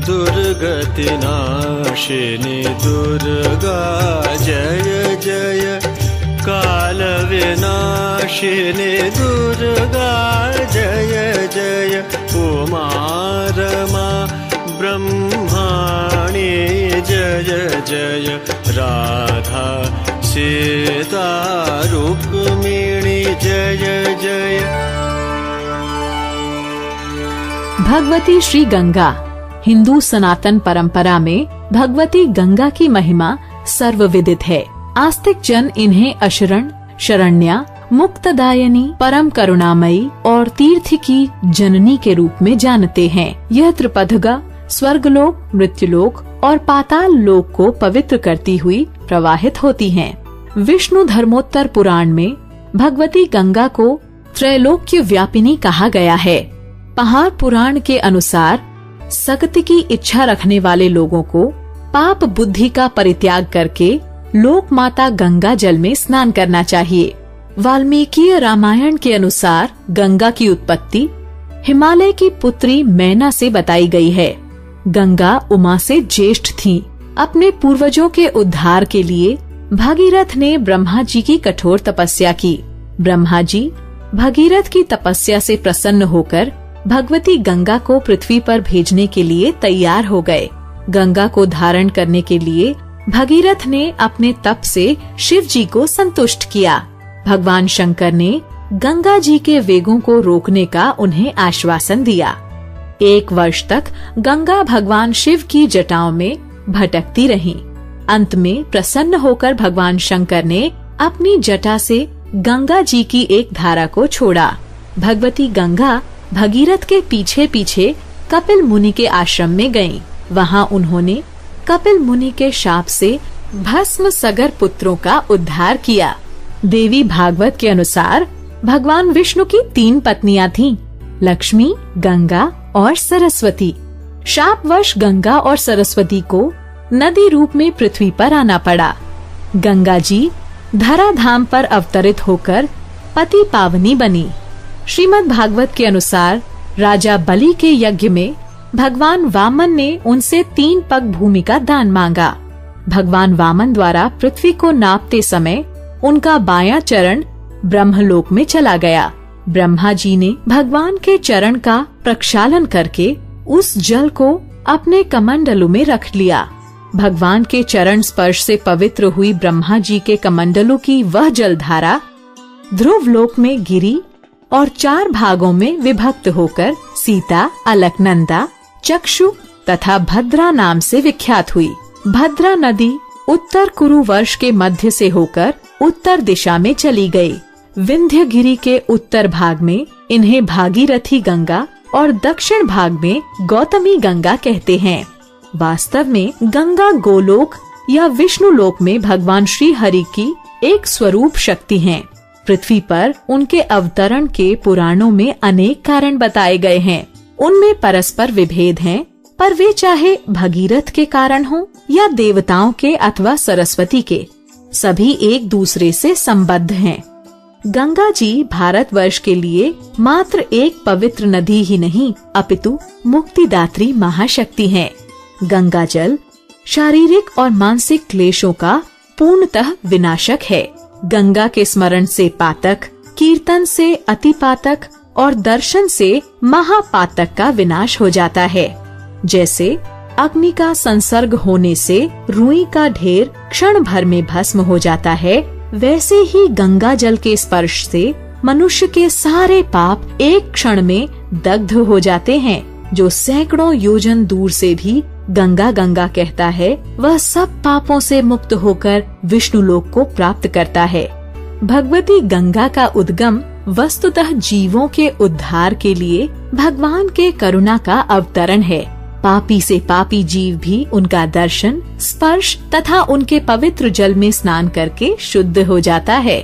दुर्गति नाशिनी दुर्गा जय जय, काल विनाशिनी दुर्गा जय जय, उमा रमा ब्रह्माणी जय जय, राधा सीता रुक्मिणी जय जय। भगवती श्री गंगा। हिंदू सनातन परंपरा में भगवती गंगा की महिमा सर्वविदित है। आस्तिक जन इन्हें अशरण, शरण्या, मुक्तदायिनी, परम करुणामयी और तीर्थ की जननी के रूप में जानते हैं। यह त्रिपथगा स्वर्गलोक, मृत्युलोक और पाताल लोक को पवित्र करती हुई प्रवाहित होती हैं। विष्णु धर्मोत्तर पुराण में भगवती गंगा को त्रैलोक्य व्यापिनी कहा गया है। पहाड़ पुराण के अनुसार सगति की इच्छा रखने वाले लोगों को पाप बुद्धि का परित्याग करके लोक माता गंगा जल में स्नान करना चाहिए। वाल्मीकि रामायण के अनुसार गंगा की उत्पत्ति हिमालय की पुत्री मैना से बताई गई है। गंगा उमा से ज्येष्ठ थीं। अपने पूर्वजों के उद्धार के लिए भगीरथ ने ब्रह्मा जी की कठोर तपस्या की। ब्रह्मा जी भगीरथ की तपस्या से प्रसन्न होकर भगवती गंगा को पृथ्वी पर भेजने के लिए तैयार हो गए। गंगा को धारण करने के लिए भगीरथ ने अपने तप से शिव जी को संतुष्ट किया। भगवान शंकर ने गंगा जी के वेगों को रोकने का उन्हें आश्वासन दिया। 1 वर्ष तक गंगा भगवान शिव की जटाओं में भटकती रहीं। अंत में प्रसन्न होकर भगवान शंकर ने अपनी जटा से गंगा जी की एक धारा को छोड़ा। भगवती गंगा भगीरथ के पीछे पीछे कपिल मुनि के आश्रम में गईं। वहां उन्होंने कपिल मुनि के शाप से भस्म सगर पुत्रों का उद्धार किया। देवी भागवत के अनुसार भगवान विष्णु की 3 पत्नियां थीं, लक्ष्मी, गंगा और सरस्वती। शापवश गंगा और सरस्वती को नदी रूप में पृथ्वी पर आना पड़ा। गंगा जी धराधाम पर अवतरित होकर पति पावनी बनी। श्रीमद् भागवत के अनुसार राजा बलि के यज्ञ में भगवान वामन ने उनसे 3 पग भूमि का दान मांगा। भगवान वामन द्वारा पृथ्वी को नापते समय उनका बायां चरण ब्रह्मलोक में चला गया। ब्रह्मा जी ने भगवान के चरण का प्रक्षालन करके उस जल को अपने कमंडलू में रख लिया। भगवान के चरण स्पर्श से पवित्र हुई ब्रह्मा जी के कमंडलू की वह जलधारा ध्रुव लोक में गिरी और 4 भागों में विभक्त होकर सीता, अलकनंदा, चक्षु तथा भद्रा नाम से विख्यात हुई। भद्रा नदी उत्तर कुरु वर्ष के मध्य से होकर उत्तर दिशा में चली गई। विंध्यगिरि के उत्तर भाग में इन्हें भागीरथी गंगा और दक्षिण भाग में गौतमी गंगा कहते हैं। वास्तव में गंगा गोलोक या विष्णु लोक में भगवान श्री हरि की एक स्वरूप शक्ति हैं। पृथ्वी पर उनके अवतरण के पुराणों में अनेक कारण बताए गए हैं। उनमें परस्पर विभेद हैं, पर वे चाहे भगीरथ के कारण हों या देवताओं के अथवा सरस्वती के, सभी एक दूसरे से संबद्ध हैं। गंगा जी भारतवर्ष के लिए मात्र एक पवित्र नदी ही नहीं, अपितु मुक्तिदात्री महाशक्ति हैं। गंगा जल शारीरिक और मानसिक क्लेशों का पूर्णतः विनाशक है। गंगा के स्मरण से पातक, कीर्तन से अतिपातक और दर्शन से महापातक का विनाश हो जाता है। जैसे अग्नि का संसर्ग होने से रुई का ढेर क्षण भर में भस्म हो जाता है, वैसे ही गंगा जल के स्पर्श से मनुष्य के सारे पाप एक क्षण में दग्ध हो जाते हैं। जो सैकड़ों योजन दूर से भी गंगा गंगा कहता है, वह सब पापों से मुक्त होकर विष्णु लोक को प्राप्त करता है। भगवती गंगा का उद्गम वस्तुतः जीवों के उद्धार के लिए भगवान के करुणा का अवतरण है। पापी से पापी जीव भी उनका दर्शन, स्पर्श तथा उनके पवित्र जल में स्नान करके शुद्ध हो जाता है।